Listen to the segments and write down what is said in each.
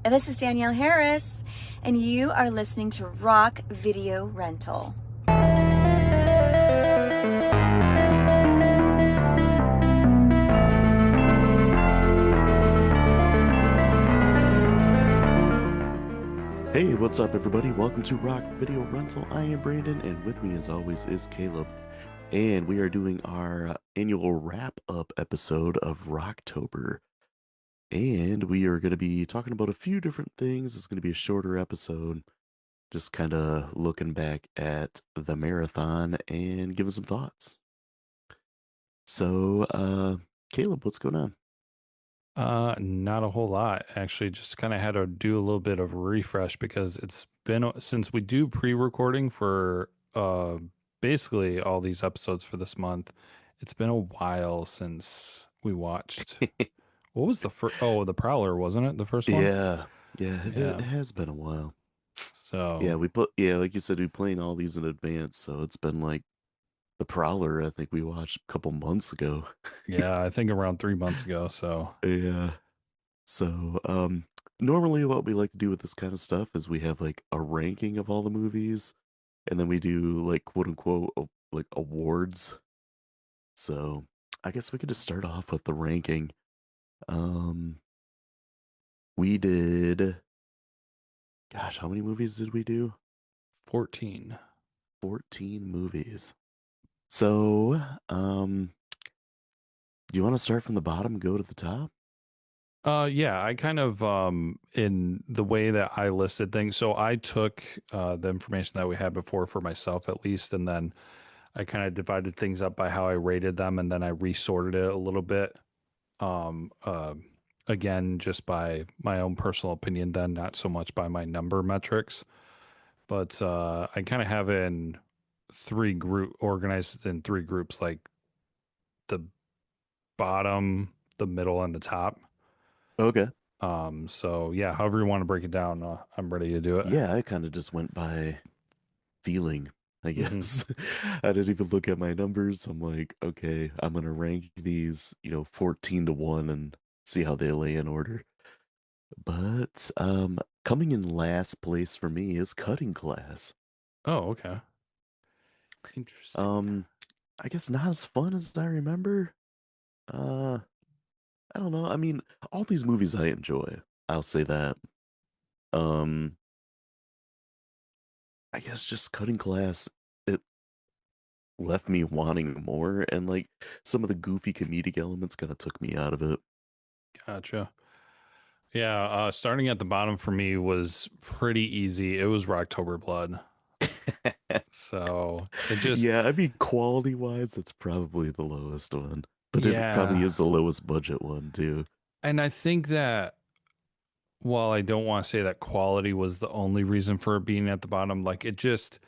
And this is Danielle Harris, and you are listening to Rock Video Rental. Hey, what's up, everybody? Welcome to Rock Video Rental. I am Brandon, and with me, as always, is Caleb. And we are doing our annual wrap-up episode of ROCKtober. And we are going to be talking about a few different things. It's going to be a shorter episode, just kind of looking back at the marathon and giving some thoughts. So, Caleb, what's going on? Not a whole lot. Actually, just kind of had to do a little bit of a refresh because it's been since we do pre-recording for basically all these episodes for this month. It's been a while since we watched. What was the first? Oh, the Prowler, wasn't it? The first one? Yeah, it Yeah. has been a while. So Like you said, we playing all these in advance, so it's been like the Prowler, I think we watched a couple months ago. yeah, I think around 3 months ago. So Yeah. So, normally what we like to do with this kind of stuff is we have like a ranking of all the movies, and then we do like quote unquote like awards. So I guess we could just start off with the ranking. Um, we did, gosh, how many movies did we do? 14. 14 movies. So, do you want to start from the bottom and go to the top? Yeah, I kind of in the way that I listed things. So I took the information that we had before for myself at least, and then I kind of divided things up by how I rated them, and then I resorted it a little bit. Um, uh, Again, just by my own personal opinion, then not so much by my number metrics. But I kind of have it in organized in three groups, like the bottom, the middle, and the top. Okay. So yeah, however you want to break it down, I'm ready to do it. Yeah, I kind of just went by feeling, I Hmm. guess. I didn't even look at my numbers. I'm like, okay, I'm gonna rank these, 14 to 1 and see how they lay in order. But coming in last place for me is Cutting Class. Oh, okay. Interesting. Um, I guess not as fun as I remember. Uh, I don't know. I mean, all these movies I enjoy. I'll say that. Um, I guess just Cutting Class, it left me wanting more, and like some of the goofy comedic elements kind of took me out of it. Gotcha. Yeah, starting at the bottom for me was pretty easy. It was Rocktober Blood. So it just, Yeah, I mean, quality wise, it's probably the lowest one, but it probably yeah. is the lowest budget one too. And I think that while I don't want to say that quality was the only reason for it being at the bottom, like it just,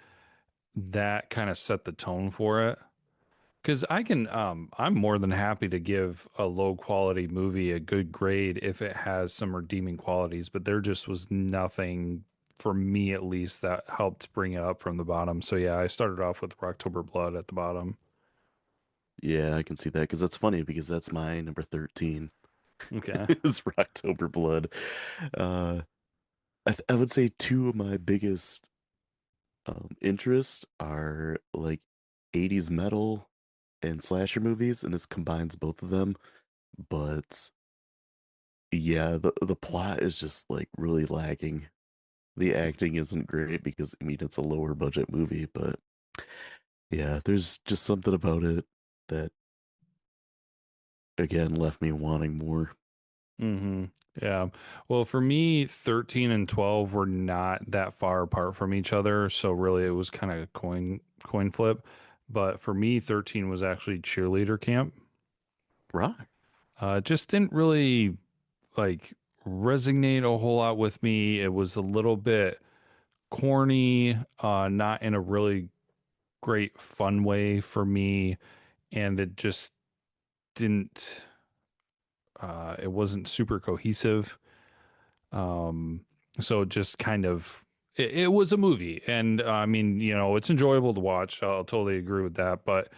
that kind of set the tone for it. Because I'm more than happy to give a low quality movie a good grade if it has some redeeming qualities, but there just was nothing for me at least that helped bring it up from the bottom. So yeah, I started off with October Blood at the bottom. Yeah, I can see that because that's funny because that's my number 13 Okay. is Rocktober Blood. Uh, I would say two of my biggest interests are like 80s metal and slasher movies, and this combines both of them. But yeah, the plot is just like really lacking. The acting isn't great because I mean it's a lower budget movie, but yeah, there's just something about it that again left me wanting more. Mm-hmm. Yeah. Well, for me, 13 and 12 were not that far apart from each other, so really it was kind of coin flip. But for me, 13 was actually cheerleader camp. Rock. It just didn't really like resonate a whole lot with me. It was a little bit corny, not in a really great fun way for me, and it just didn't. It wasn't super cohesive. Um, so it just kind of it was a movie, and I mean, it's enjoyable to watch. I'll totally agree with that, but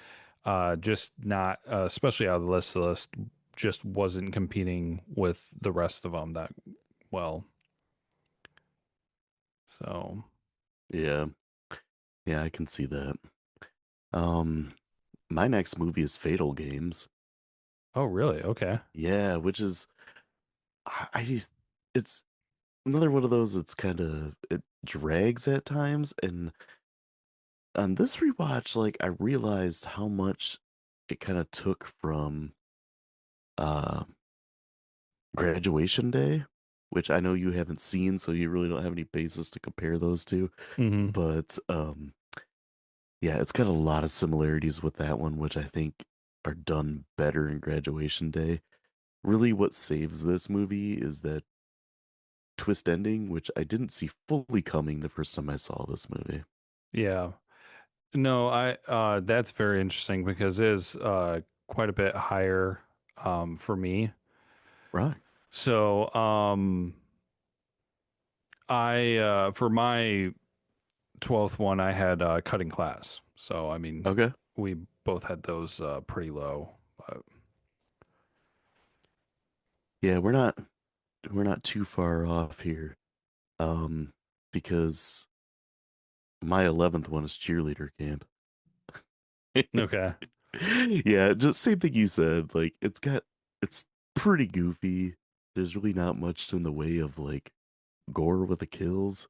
just not, especially out of the list, just wasn't competing with the rest of them that well. So, Yeah. Yeah, I can see that. Um, my next movie is Fatal Games. oh, really? Okay. Yeah, which is I just it's another one of those that's kind of it drags at times, and on this rewatch, like I realized how much it kind of took from uh Graduation Day, which I know you haven't seen, so you really don't have any basis to compare those two. Hmm. But yeah, it's got a lot of similarities with that one, which I think are done better in Graduation Day. Really, what saves this movie is that twist ending, which I didn't see fully coming the first time I saw this movie. Yeah. No, I that's very interesting because it is quite a bit higher for me. Right. So, I for my 12th one I had cutting class. So, I mean, Okay. we both had those pretty low. But Yeah, we're not too far off here. Um, because my 11th one is cheerleader camp. okay. Yeah, just same thing you said. Like it's pretty goofy. There's really not much in the way of like gore with the kills,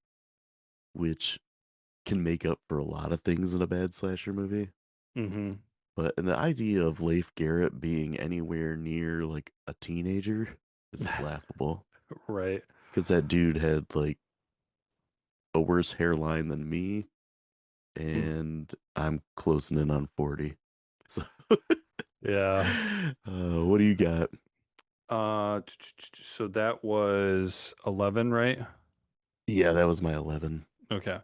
which can make up for a lot of things in a bad slasher movie. Mhm. But and the idea of Leif Garrett being anywhere near like a teenager is laughable. Right. Because that dude had like a worse hairline than me, Mm. and I'm closing in on 40. So, Yeah. what do you got? So that was 11, right? Yeah, that was my 11. Okay.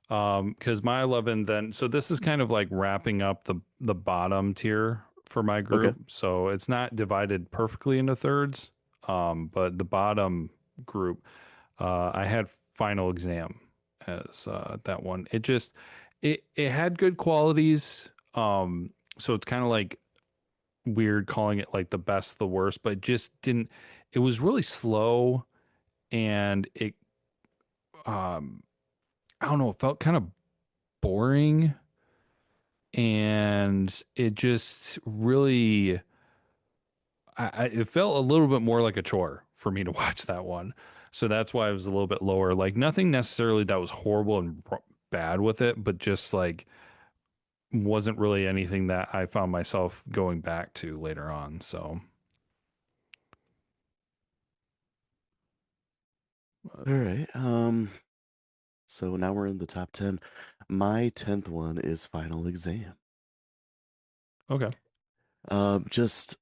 Because my 11 then, so this is kind of like wrapping up the bottom tier for my Okay. group. So it's not divided perfectly into thirds. But the bottom group, I had final exam as that one. It had good qualities. So it's kind of like weird calling it like the best, the worst, but it just didn't. It was really slow, and it um I don't know, it felt kind of boring, and it just really it felt a little bit more like a chore for me to watch that one. So that's why it was a little bit lower. Like nothing necessarily that was horrible and bad with it, but just like wasn't really anything that I found myself going back to later on. So, All right. So now we're in the top 10. My 10th one is Final Exam. okay. Just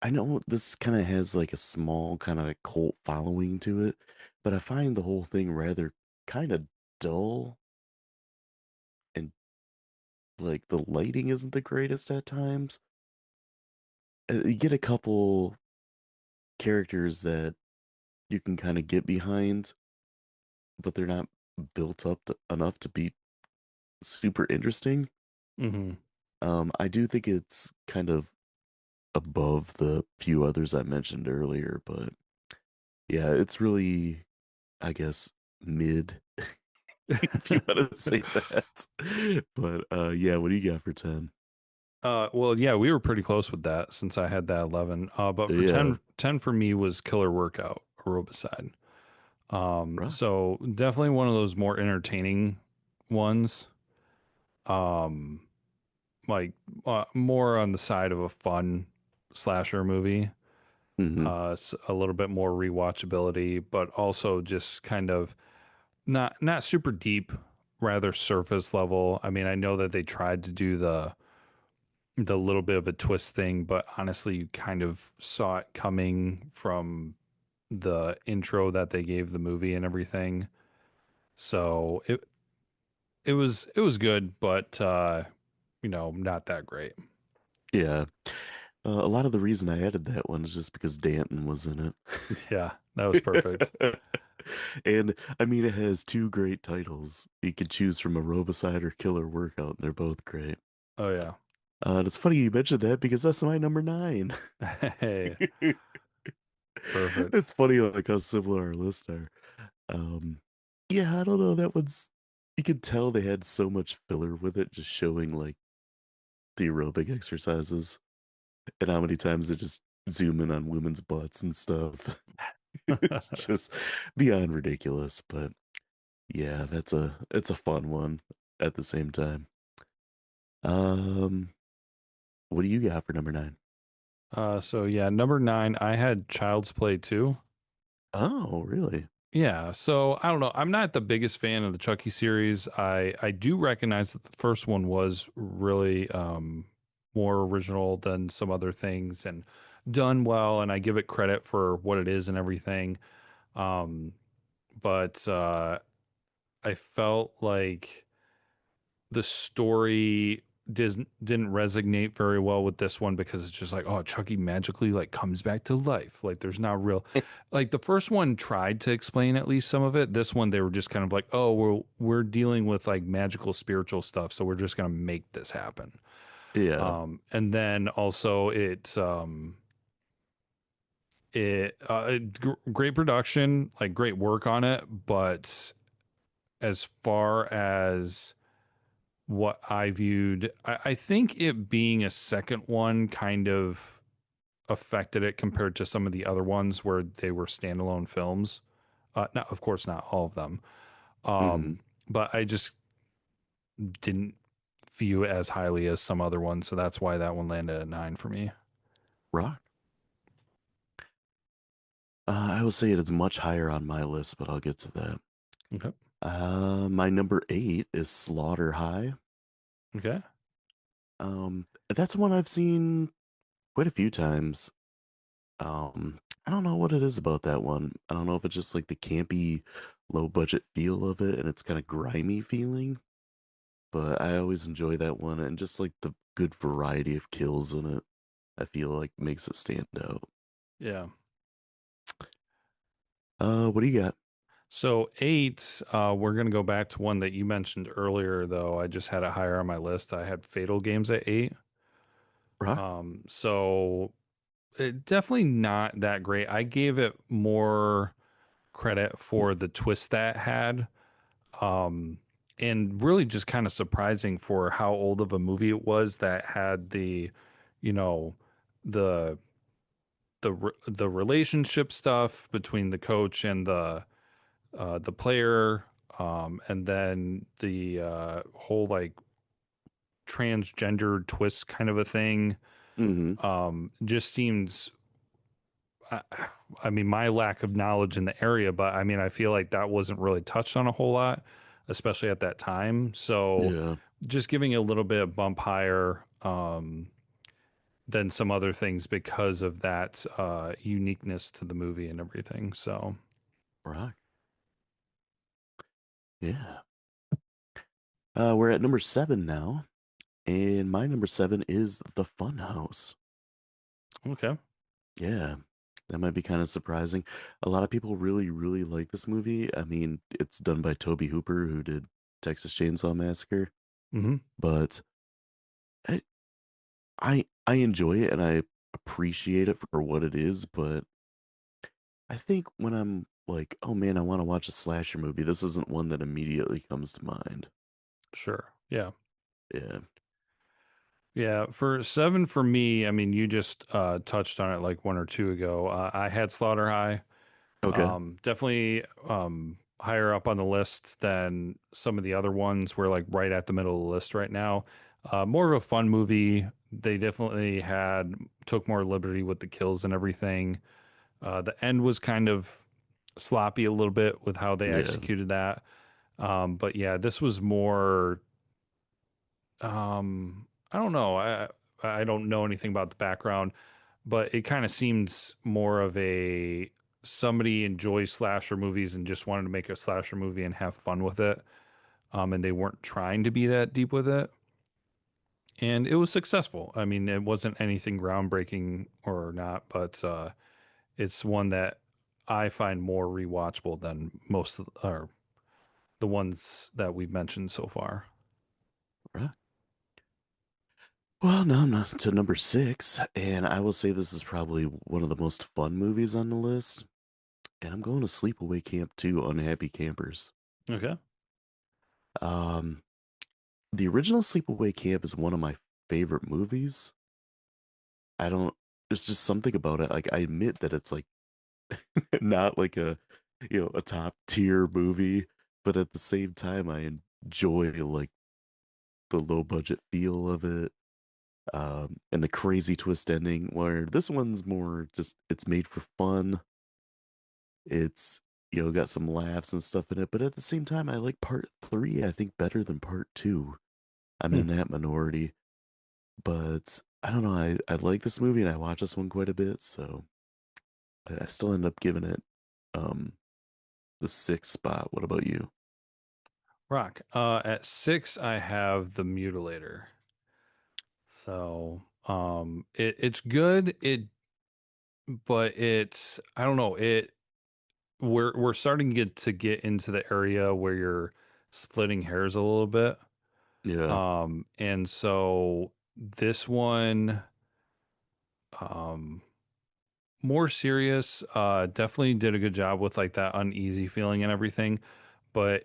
I know this kind of has like a small kind of cult following to it, but I find the whole thing rather kind of dull, and like the lighting isn't the greatest at times. You get a couple characters that you can kind of get behind, but they're not built up enough to be super interesting. Hmm. I do think it's kind of above the few others I mentioned earlier, but yeah, it's really, I guess, mid, if you want to say that. But yeah, what do you got for 10? Well, yeah, we were pretty close with that since I had that 11. But for Yeah, 10 for me was Killer Workout, Aerobicide. right. So definitely one of those more entertaining ones. Um, like more on the side of a fun slasher movie. Hmm. A little bit more rewatchability, but also just kind of not super deep, rather surface level. I mean, I know that they tried to do the little bit of a twist thing, but honestly, you kind of saw it coming from the intro that they gave the movie and everything. So it was good, but not that great. Yeah. A lot of the reason I added that one is just because Danton was in Yeah, that was perfect. it. And I mean, it has two great titles. You could choose from Aerobicide or Killer Workout, and they're both great. Oh yeah. And it's funny you mentioned that because that's my number 9. Hey, perfect. It's funny like how similar our lists are. Um, Yeah, I don't know. That one's you could tell they had so much filler with it, just showing like the aerobic exercises and how many times they just zoom in on women's butts and stuff. It's just beyond ridiculous, but yeah, it's a fun one at the same time. Um, what do you got for number nine? So yeah, number nine, I had Child's Play 2. Oh, really? Yeah, so I don't know. I'm not the biggest fan of the Chucky series. I do recognize that the first one was really more original than some other things and done well, and I give it credit for what it is and everything. Um, but I felt like the story didn't resonate very well with this one because it's just like, oh, Chucky magically like comes back to life. Like there's not real, like the first one tried to explain at least some of it. This one they were just kind of like, oh, we're dealing with like magical spiritual stuff, so we're just gonna make this happen. Yeah. And then also great production, like great work on it, but as far as what I viewed. I think it being a second one kind of affected it compared to some of the other ones where they were standalone films. Not, of course, not all of them. Hmm. But I just didn't view it as highly as some other ones, so that's why that one landed at nine for me. Rock. I will say it is much higher on my list, but I'll get to that. Okay. My number eight is Slaughter High. Okay. That's one I've seen quite a few times. I don't know what it is about that one. I don't know if it's just like the campy, low budget feel of it and it's kind of grimy feeling, but I always enjoy that one and just like the good variety of kills in it, I feel like makes it stand out. Yeah. What do you got? So eight, we're gonna go back to one that you mentioned earlier, though. I just had it higher on my list. I had Fatal Games at eight. Rock? So definitely not that great. I gave it more credit for the twist that had, um, and really just kind of surprising for how old of a movie it was that had the, you know, the the relationship stuff between the coach and the player, and then the whole like transgender twist kind of a thing. Mm-hmm. Just seems I, I mean, my lack of knowledge in the area, but I mean, I feel like that wasn't really touched on a whole lot, especially at that time. So Yeah. just giving it a little bit of bump higher than some other things because of that uniqueness to the movie and everything. So, Rock. Yeah. We're at number seven now, and my number seven is The Funhouse. okay. Yeah, that might be kind of surprising. A lot of people really, really like this movie. I mean, it's done by Toby Hooper, who did Texas Chainsaw Massacre, Hmm. but I, I enjoy it and I appreciate it for what it is. But I think when I'm like, oh man, I want to watch a slasher movie, this isn't one that immediately comes to mind. Sure. Yeah. Yeah. Yeah. For seven, for me, I mean, you just touched on it like one or two ago. I had Slaughter High. Okay. Definitely higher up on the list than some of the other ones. We're like right at the middle of the list right now. More of a fun movie. They definitely took more liberty with the kills and everything. The end was kind of sloppy a little bit with how they Yeah. executed that. But yeah, this was more. I don't know. I don't know anything about the background, but it kind of seems more of a somebody enjoys slasher movies and just wanted to make a slasher movie and have fun with it. And they weren't trying to be that deep with it. And it was successful. I mean, it wasn't anything groundbreaking or not, but it's one that I find more rewatchable than most of or the ones that we've mentioned so far. Right. Well, now I'm not to number six, and I will say this is probably one of the most fun movies on the list. And I'm going to Sleepaway Camp 2, Unhappy Campers. Okay. Um, the original Sleepaway Camp is one of my favorite movies. I don't, there's just something about it. Like, I admit that it's like not like a top tier movie, but at the same time, I enjoy like the low budget feel of it. And the crazy twist ending, where this one's more just it's made for fun. It's got some laughs and stuff in it, but at the same time, I like part three, I think, better than part two. I'm Hmm. in that minority, but I don't know. I like this movie and I watch this one quite a bit, so I still end up giving it um the sixth spot. What about you? Rock. At six, I have the Mutilator. So, it's good. But it's I don't know. We're starting to get into the area where you're splitting hairs a little bit. Yeah. And so this one, um, more serious, definitely did a good job with like that uneasy feeling and everything. But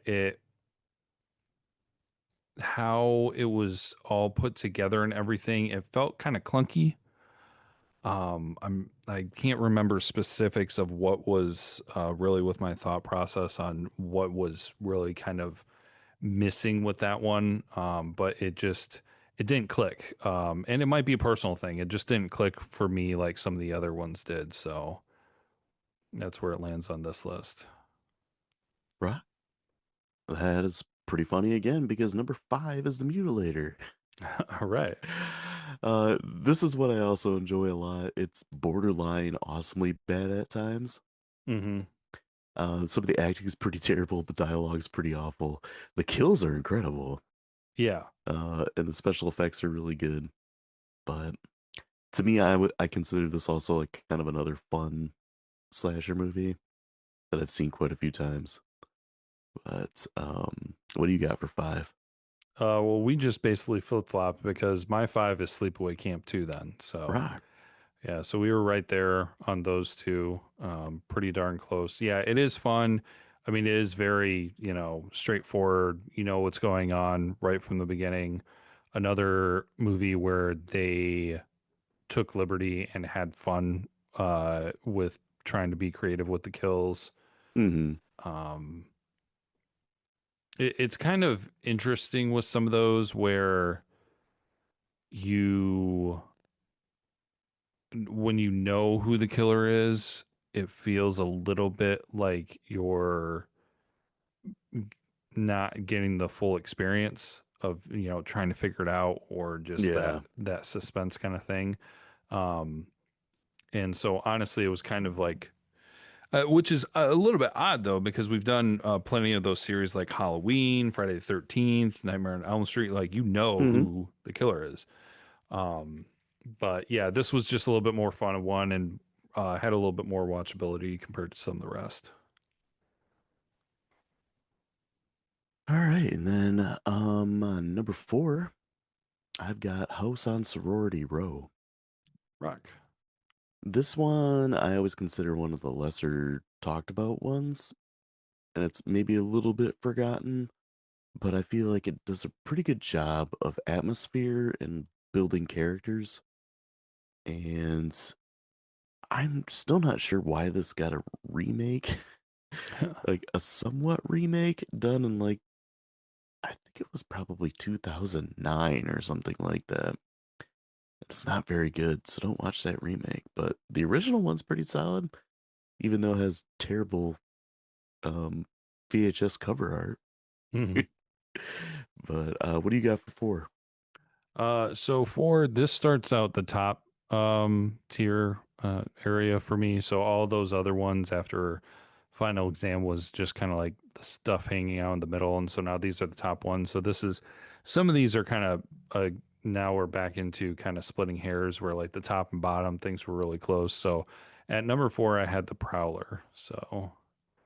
how it was all put together and everything, it felt kind of clunky. I can't remember specifics of what was really with my thought process on what was really kind of missing with that one. But it didn't click. And it might be a personal thing. It just didn't click for me like some of the other ones did. So that's where it lands on this list. Right. That is pretty funny again because number five is the Mutilator. All right. This is what I also enjoy a lot. It's borderline awesomely bad at times. Mm-hmm. Some of the acting is pretty terrible. The dialogue's pretty awful. The kills are incredible. Yeah. And the special effects are really good. But to me, I consider this also like kind of another fun slasher movie that I've seen quite a few times. But what do you got for five? Well, we just basically flip flop because my five is Sleepaway Camp 2 then. So Rock. yeah, so we were right there on those two, pretty darn close. Yeah, it is fun. I mean, it is very, straightforward. You know what's going on right from the beginning. Another movie where they took liberty and had fun with trying to be creative with the kills. Mm-hmm. Um, it's kind of interesting with some of those where you when you know who the killer is, it feels a little bit like you're not getting the full experience of, trying to figure it out or just that Yeah. that suspense kind of thing. Um and so honestly it was kind of like which is a little bit odd though because we've done plenty of those series like Halloween, Friday the 13th, Nightmare on Elm Street, like Mm-hmm. who the killer is. Um, but yeah, this was just a little bit more fun of one and had a little bit more watchability compared to some of the rest. All right, and then number four, I've got House on Sorority Row. Rock. This one I always consider one of the lesser talked about ones, and it's maybe a little bit forgotten, but I feel like it does a pretty good job of atmosphere and building characters. And I'm still not sure why this got a remake, like a somewhat remake done in like I think it was probably 2009 or something like that. It's not very good, so don't watch that remake. But the original one's pretty solid, even though it has terrible um, VHS cover art. Mhm. But what do you got for four? So for this starts out the top tier area for me. So all those other ones after final exam was just kind of like the stuff hanging out in the middle, and so now these are the top ones. So this is some of these are kind of now we're back into kind of splitting hairs where like the top and bottom things were really close. So at number four I had the Prowler. So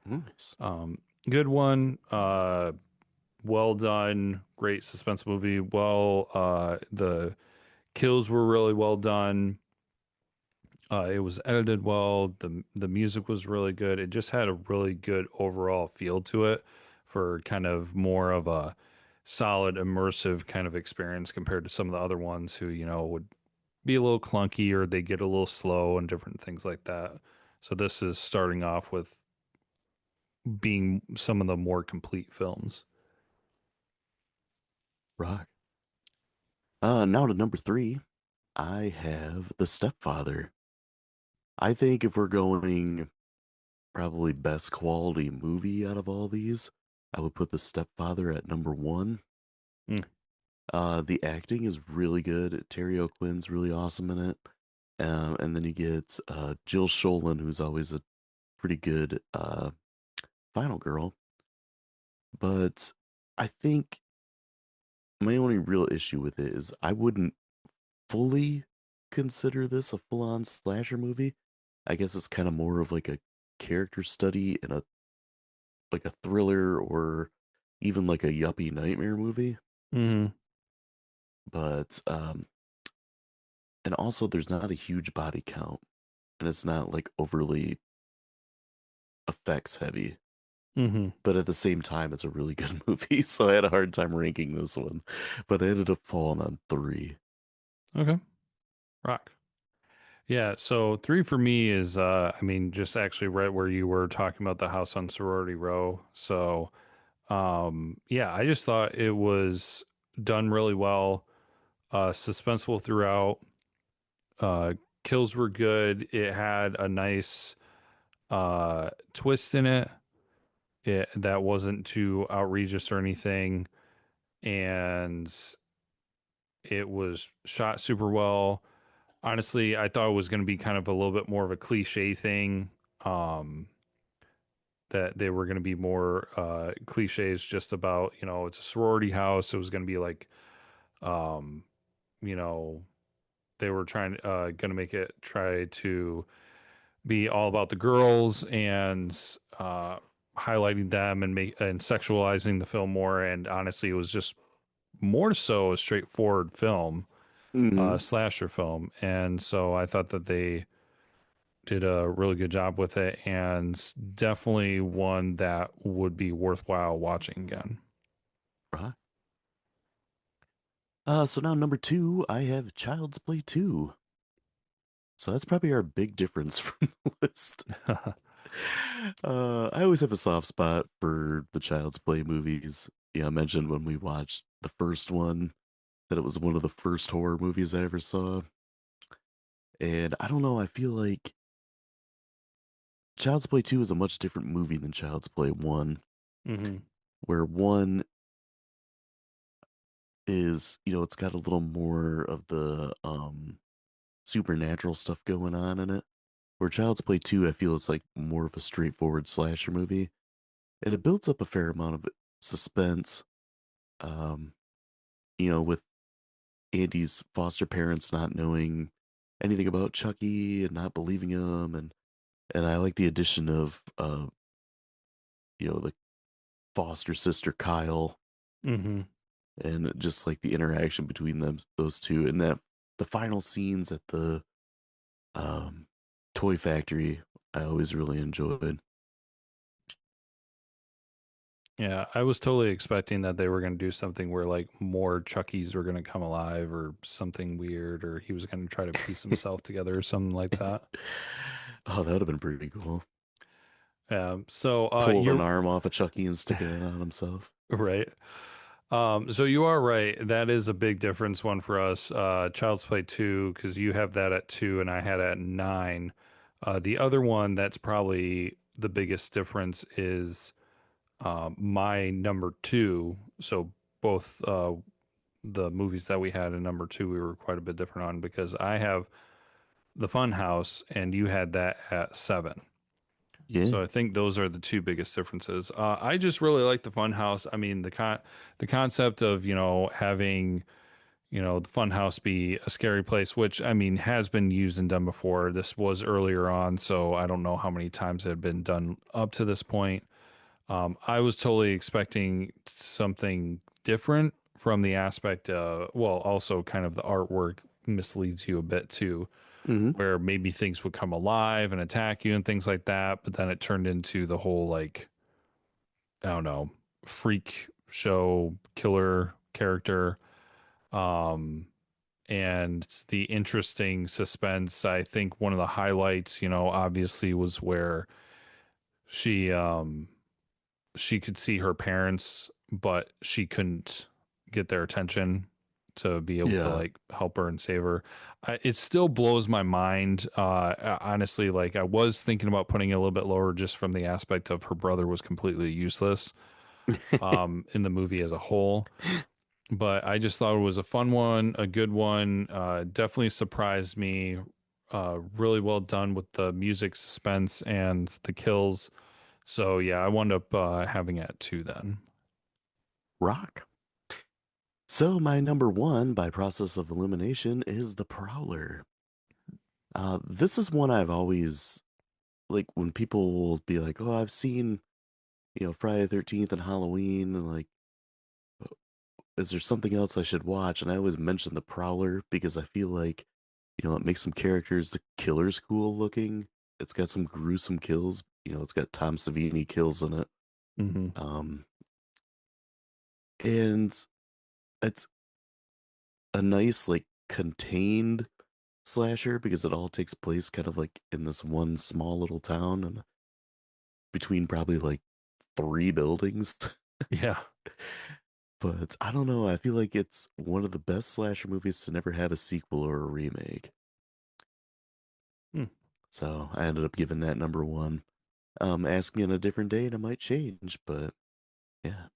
Nice. good one. Well done, great suspense movie. The kills were really well done. It was edited well. The music was really good. It just had a really good overall feel to it for kind of more of a solid immersive kind of experience compared to some of the other ones who, would be a little clunky or they get a little slow and different things like that. So this is starting off with being some of the more complete films. Rock. Now to number three, I have The Stepfather. I think if we're going probably best quality movie out of all these, I would put The Stepfather at number one. Mm. The acting is really good. Terry O'Quinn's really awesome in it. And then you get Jill Schoelen, who's always a pretty good final girl. But I think my only real issue with it is I wouldn't fully consider this a full-on slasher movie. I guess it's kind of more of like a character study and a like a thriller or even like a yuppie nightmare movie. Mm-hmm. But and also there's not a huge body count and it's not like overly effects heavy. Mm-hmm. But at the same time, it's a really good movie, so I had a hard time ranking this one. But I ended up falling on three. Okay. Rock. Yeah, so three for me is I mean, just actually right where you were talking about the house on Sorority Row. So yeah, I just thought it was done really well, suspenseful throughout. Uh Kills were good. It had a nice twist in it. It that wasn't too outrageous or anything. And it was shot super well. Honestly, I thought it was going to be kind of a little bit more of a cliche thing. Um, that they were going to be more cliches just about, it's a sorority house. It was going to be like, um, you know, they were going to make it try to be all about the girls and highlighting them and sexualizing the film more. And honestly, it was just more so a straightforward film, Hmm. slasher film. And so I thought that they did a really good job with it and definitely one that would be worthwhile watching again. Right. So now number two, I have Child's Play 2. So that's probably our big difference from the list. I always have a soft spot for the Child's Play movies. Yeah, I mentioned when we watched the first one that it was one of the first horror movies I ever saw. And I don't know, I feel like Child's Play 2 is a much different movie than Child's Play 1, Hmm. where 1 is, it's got a little more of the supernatural stuff going on in it. Where Child's Play 2, I feel is like more of a straightforward slasher movie. And it builds up a fair amount of suspense. Um, with Andy's foster parents not knowing anything about Chucky and not believing him, and I like the addition of the foster sister Kyle, Hmm. and just like the interaction between those two, and that the final scenes at the um toy factory I always really enjoyed. Yeah, I was totally expecting that they were going to do something where like more Chuckies were going to come alive or something weird, or he was going to try to piece himself together or something like that. Oh, that would have been pretty cool. So Pull an you're arm off of Chucky and stick it on himself. right. So you are right. That is a big difference one for us. Child's Play 2, because you have that at 2 and I had it at 9. The other one that's probably the biggest difference is my number 2. So both the movies that we had in number 2, we were quite a bit different on because I have The Fun House and you had that at 7. Yeah. So I think those are the two biggest differences. I just really like the Funhouse. I mean, the concept of having the Funhouse be a scary place, which I mean has been used and done before. This was earlier on, so I don't know how many times it had been done up to this point. I was totally expecting something different from the aspect. Well, also kind of the artwork misleads you a bit too Hmm. where maybe things would come alive and attack you and things like that. But then it turned into the whole like, I don't know, freak show killer character. Um, and the interesting suspense. I think one of the highlights, obviously was where she she could see her parents, but she couldn't get their attention to be able to Yeah. like help her and save her. It still blows my mind. Honestly, like I was thinking about putting it a little bit lower just from the aspect of her brother was completely useless in the movie as a whole. But I just thought it was a fun one, a good one. Definitely surprised me. Really well done with the music, suspense, and the kills. So yeah, I wound up having it too then. Rock. So my number one by process of elimination is the Prowler. This is one I've always like when people will be like, "Oh, I've seen, Friday the 13th and Halloween," and like, is there something else I should watch? And I always mention the Prowler because I feel like, it makes some characters, the killer's cool looking. It's got some gruesome kills. It's got Tom Savini kills in it. Mm-hmm. Um, and it's a nice, like, contained slasher because it all takes place kind of like in this one small little town and between probably like three buildings. Yeah. But I don't know. I feel like it's one of the best slasher movies to never have a sequel or a remake. Hmm. So I ended up giving that number one. Asking on a different date, I might change, but yeah.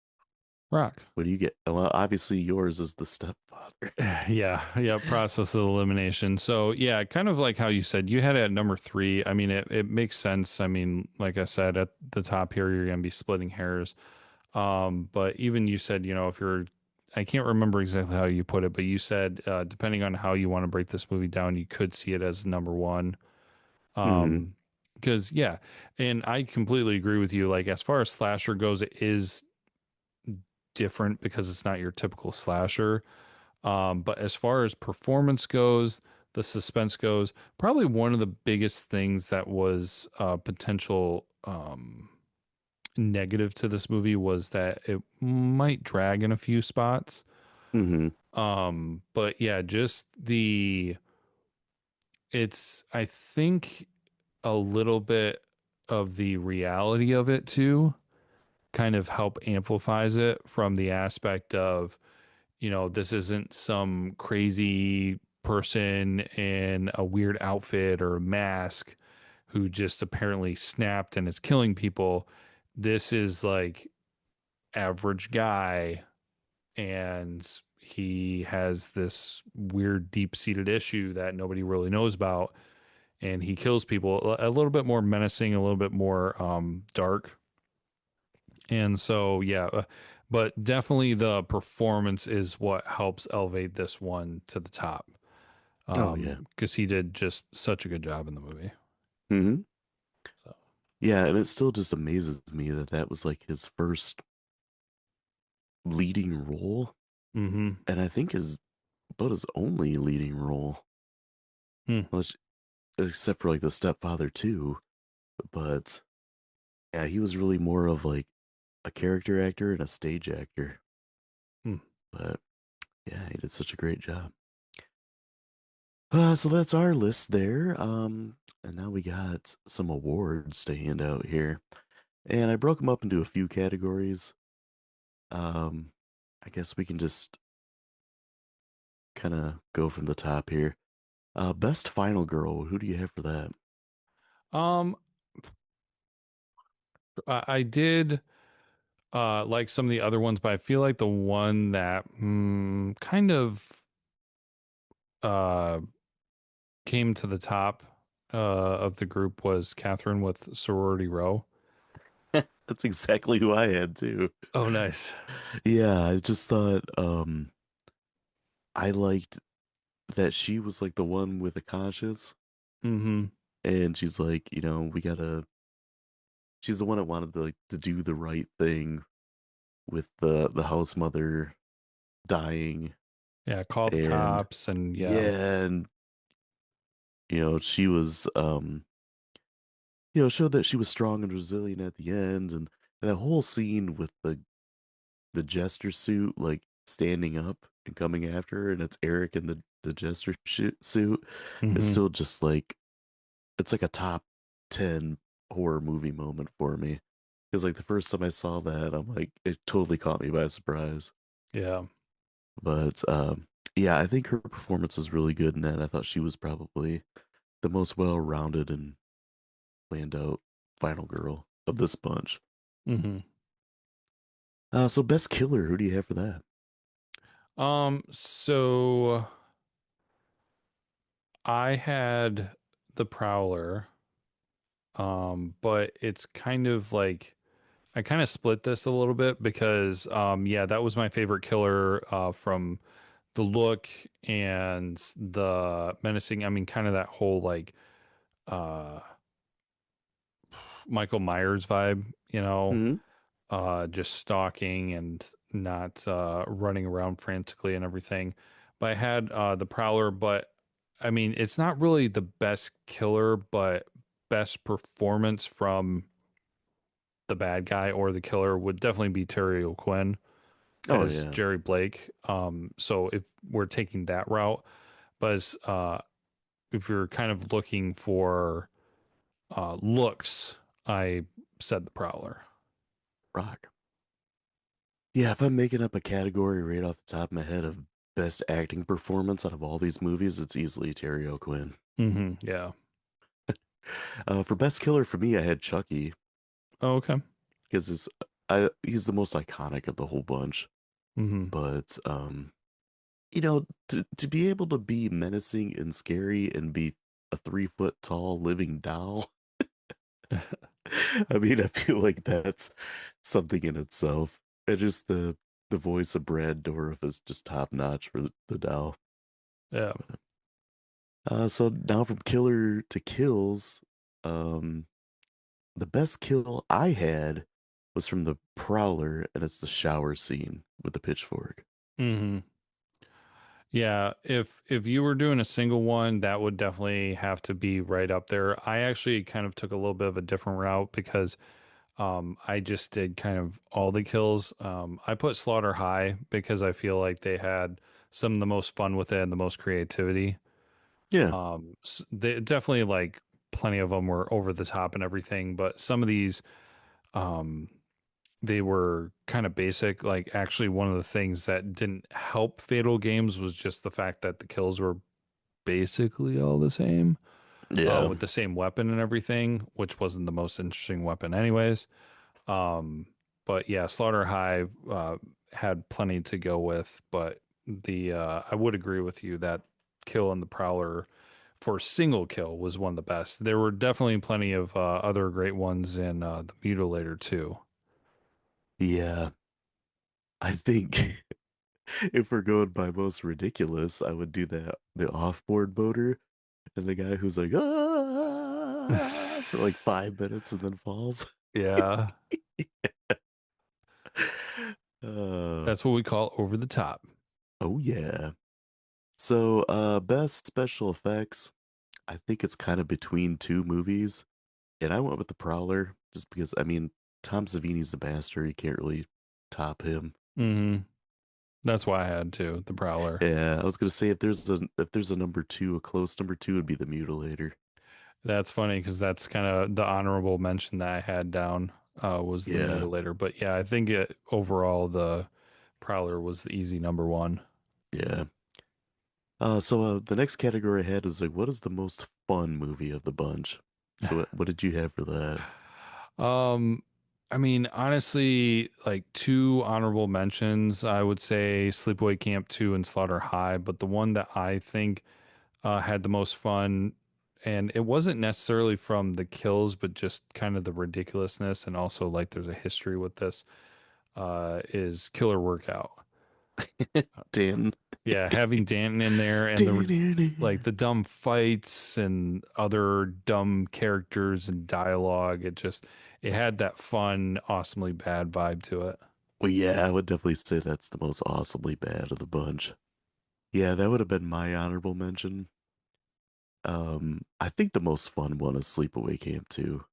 Rock. What do you get? Well, obviously yours is the stepfather. Yeah, yeah, process of elimination. So yeah, kind of like how you said, you had it at number three. I mean, it makes sense. I mean, like I said, at the top here, you're gonna be splitting hairs. But even you said, if you're I can't remember exactly how you put it, but you said depending on how you want to break this movie down, you could see it as number one. Hmm. Um, because yeah, and I completely agree with you. Like as far as slasher goes, it is different because it's not your typical slasher. But as far as performance goes, the suspense goes, probably one of the biggest things that was potential negative to this movie was that it might drag in a few spots. Hmm. But yeah, just it's, I think, a little bit of the reality of it too kind of help amplifies it from the aspect of this isn't some crazy person in a weird outfit or a mask who just apparently snapped and is killing people. This is like average guy, and he has this weird deep seated issue that nobody really knows about, and he kills people a little bit more menacing, a little bit more dark. And so yeah, but definitely the performance is what helps elevate this one to the top. Oh yeah. Because he did just such a good job in the movie. Hmm. So Yeah, and it still just amazes me that that was like his first leading role, mm-hmm. and I think his but his only leading role, Hmm. unless, except for like the stepfather too. But yeah, he was really more of like a character actor and a stage actor. Hmm. But yeah, he did such a great job. So that's our list there. And now we got some awards to hand out here, and I broke them up into a few categories. Um, I guess we can just kind of go from the top here. Best final girl. Who do you have for that? um I did like some of the other ones, but I feel like the one that kind of uh came to the top of the group was Catherine with Sorority Row. That's exactly who I had too. Oh, nice. Yeah, I just thought I liked that she was like the one with a conscience, Mm-hmm. and she's like, we gotta. She's the one that wanted to do the right thing with the house mother dying, Yeah, call the and cops and yeah. yeah, and she was showed that she was strong and resilient at the end, and that whole scene with the the jester suit like standing up and coming after her, and it's Eric in the jester suit. It's Hmm. still just like it's like a top 10 horror movie moment for me. Because like the first time I saw that, I'm like, it totally caught me by surprise. Yeah. But yeah, I think her performance was really good in that. I thought she was probably the most well-rounded and planned out final girl of this bunch. Hmm. So best killer, who do you have for that? So I had the Prowler, but it's kind of like I kind of split this a little bit because yeah, that was my favorite killer from the look and the menacing. I mean, kind of that whole like uh Michael Myers vibe, you know, Hmm. just stalking and not running around frantically and everything. But I had the Prowler, but I mean, it's not really the best killer, but best performance from the bad guy or the killer would definitely be Terry O'Quinn Oh as yeah, Jerry Blake. So if we're taking that route, but if you're kind of looking for looks, I said the Prowler. rock. Yeah, if I'm making up a category right off the top of my head of best acting performance out of all these movies, it's easily Terry O'Quinn. Hmm. Yeah. For best killer for me, I had Chucky Oh, okay. because he's the most iconic of the whole bunch. Hmm. But to be able to be menacing and scary and be a 3 foot tall living doll, I mean, I feel like that's something in itself. And just the voice of Brad Dourif is just top notch for the doll. Yeah. So now from killer to kills, um, the best kill I had was from the Prowler, and it's the shower scene with the pitchfork. Hmm. Yeah, if you were doing a single one, that would definitely have to be right up there. I actually kind of took a little bit of a different route because I just did kind of all the kills. I put Slaughter high because I feel like they had some of the most fun with it and the most creativity. Yeah, They definitely like plenty of them were over the top and everything, but some of these um they were kind of basic. Like actually one of the things that didn't help Fatal Games was just the fact that the kills were basically all the same, yeah, with the same weapon and everything, which wasn't the most interesting weapon anyways. Um, but yeah, Slaughter High had plenty to go with, but the I would agree with you that kill in the Prowler for single kill was one of the best. There were definitely plenty of other great ones in the Mutilator too. yeah. I think if we're going by most ridiculous, I would do the offboard boater and the guy who's like for like 5 minutes and then falls. Yeah, uh, that's what we call over the top. oh yeah. So best special effects, I think it's kind of between two movies, and I went with the Prowler just because I mean Tom Savini's the master. You can't really top him. Hmm. That's why I had to the Prowler. Yeah, I was gonna say if there's a number two, a close number two would be the Mutilator. That's funny because that's kind of the honorable mention that I had down was the Yeah, Mutilator. But yeah, I think overall the Prowler was the easy number one. yeah. So the next category I had is like, what is the most fun movie of the bunch? So what did you have for that? Um, I mean, honestly, like two honorable mentions, I would say Sleepaway Camp 2 and Slaughter High, but the one that I think had the most fun, and it wasn't necessarily from the kills, but just kind of the ridiculousness, and also like there's a history with this, is Killer Workout. Dan. Yeah, having Danton in there and like the dumb fights and other dumb characters and dialogue, it had that fun, awesomely bad vibe to it. Well, yeah, I would definitely say that's the most awesomely bad of the bunch. Yeah, that would have been my honorable mention. I think the most fun one is Sleepaway Camp too,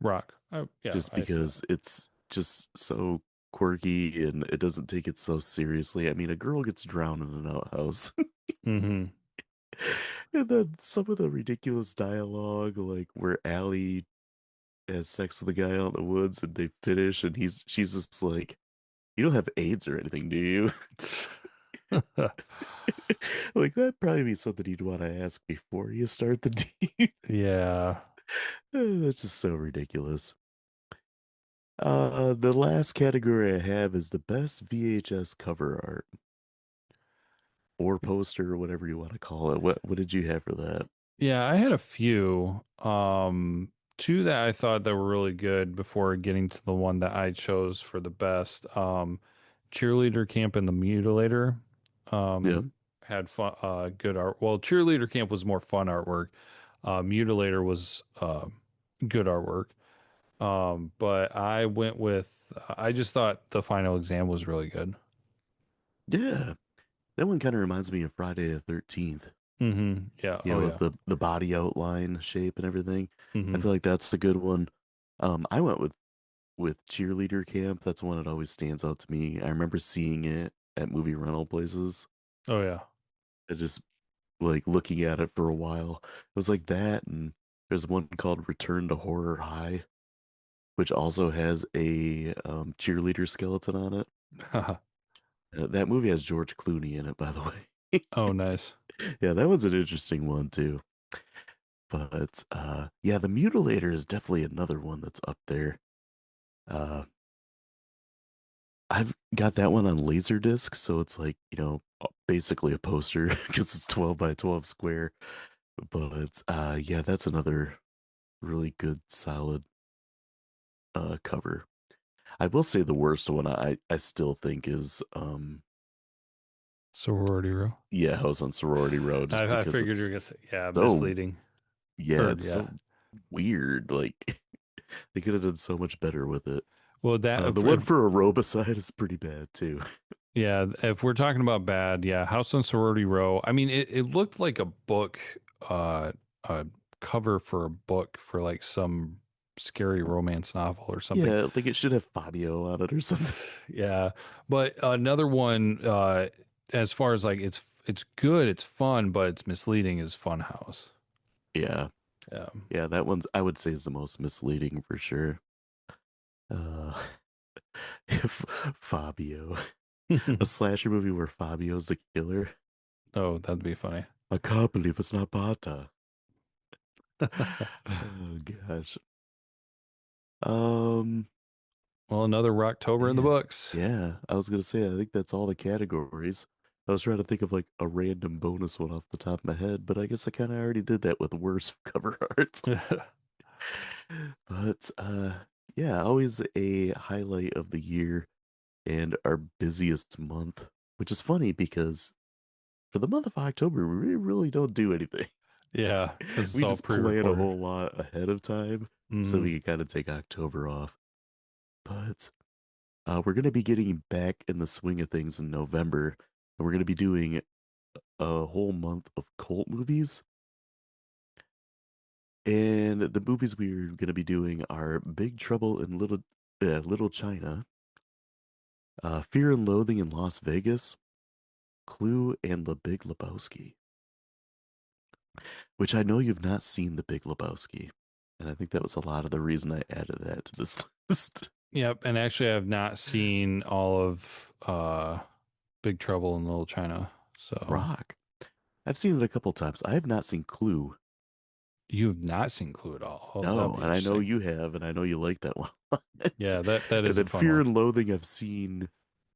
Rock. Oh, yeah, just I see that. because it's just so quirky and it doesn't take it so seriously. I mean, a girl gets drowned in an outhouse. Mm-hmm. And then some of the ridiculous dialogue, like where Allie has sex with the guy out in the woods and they finish and she's just like, "You don't have AIDS or anything, do you?" Like that'd probably be something you'd want to ask before you start the deed. Yeah. That's just so ridiculous. The last category I have is the best VHS cover art or poster or whatever you want to call it. What did you have for that? Yeah, I had a few. Two that I thought that were really good before getting to the one that I chose for the best. Cheerleader Camp and the Mutilator. Yeah. Had fun, good art. Well, Cheerleader Camp was more fun artwork. Mutilator was good artwork. But I went with. I just thought the final exam was really good. Yeah. That one kind of reminds me of Friday the 13th. Mm-hmm. Yeah. You Oh know, with yeah. the body outline shape and everything. I Mm-hmm. feel like that's a good one. I went with Cheerleader Camp. That's one that always stands out to me. I remember seeing it at movie rental places. Oh yeah. I just like looking at it for a while. It was like that, and there's one called Return to Horror High, which also has a cheerleader skeleton on it. That movie has George Clooney in it, by the way. Oh nice. Yeah, that one's an interesting one too. But yeah, the Mutilator is definitely another one that's up there. Uh, I've got that one on Laserdisc, so it's like, basically a poster because it's 12 by 12 square. But yeah, that's another really good, solid cover. I will say the worst one I still think is Sorority row. yeah, House on Sorority Row, just I because figured you were it's gonna say, yeah, so misleading. yeah, Or it's yeah. so weird. Like they could have done so much better with it. Well, that The one for Aerobicide is pretty bad too. yeah, if we're talking about bad, yeah, House on Sorority Row. I mean, it looked like a book, a cover for a book for like some scary romance novel or something. Yeah, like it should have Fabio on it or something. Yeah, but another one, as far as like it's good, it's fun, but it's misleading. Is Funhouse. Yeah, Yeah. yeah, that one's I would say is the most misleading for sure. Uh, Fabio, a slasher movie where Fabio's the killer. Oh, that'd be funny. I can't believe it's not Bata. Oh gosh. Um, Well, another Rocktober in the man. books. Yeah, I was gonna say I think that's all the categories. I was trying to think of like a random bonus one off the top of my head, but I guess I kind of already did that with worse cover art. But yeah, always a highlight of the year and our busiest month, which is funny because for the month of October, we really don't do anything. Yeah, because it's We all just plan a pre-recorded. whole lot ahead of time so Hmm. we can kind of take October off. But we're going to be getting back in the swing of things in November, and we're going to be doing a whole month of cult movies. And the movies we're going to be doing are Big Trouble in Little China, Fear and Loathing in Las Vegas, Clue, and The Big Lebowski, which I know you've not seen The Big Lebowski. And I think that was a lot of the reason I added that to this list. Yep, and actually, I've not seen all of Big Trouble in Little China. So Rock. I've seen it a couple times. I have not seen Clue. you have not seen Clue at all. Oh, that'd No, be and I know interesting. you have, and I know you like that one. Yeah, that And is a then fun Fear one. and Loathing, I've seen.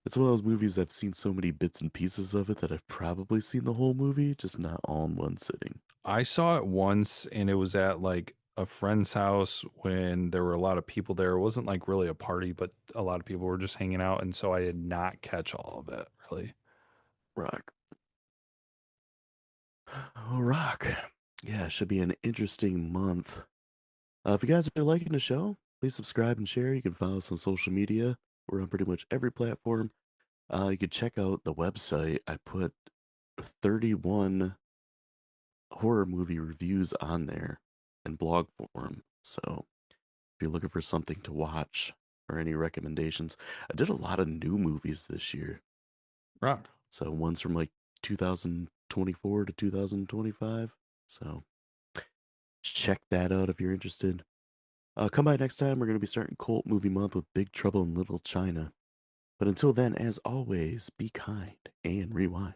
It's one of those movies I've seen so many bits and pieces of it that I've probably seen the whole movie, just not all in one sitting. I saw it once, and it was at like a friend's house when there were a lot of people there. It wasn't like really a party, but a lot of people were just hanging out, and so I did not catch all of it really. Rock. Oh, rock. Yeah, it should be an interesting month. If you guys are liking the show, please subscribe and share. You can follow us on social media. We're on pretty much every platform. You can check out the website. I put 31 horror movie reviews on there in blog form. So if you're looking for something to watch or any recommendations. I did a lot of new movies this year. Rock. So one's from like 2024 to 2025. So check that out if you're interested. Come by next time. We're going to be starting Cult Movie Month with Big Trouble in Little China. But until then, as always, be kind and rewind.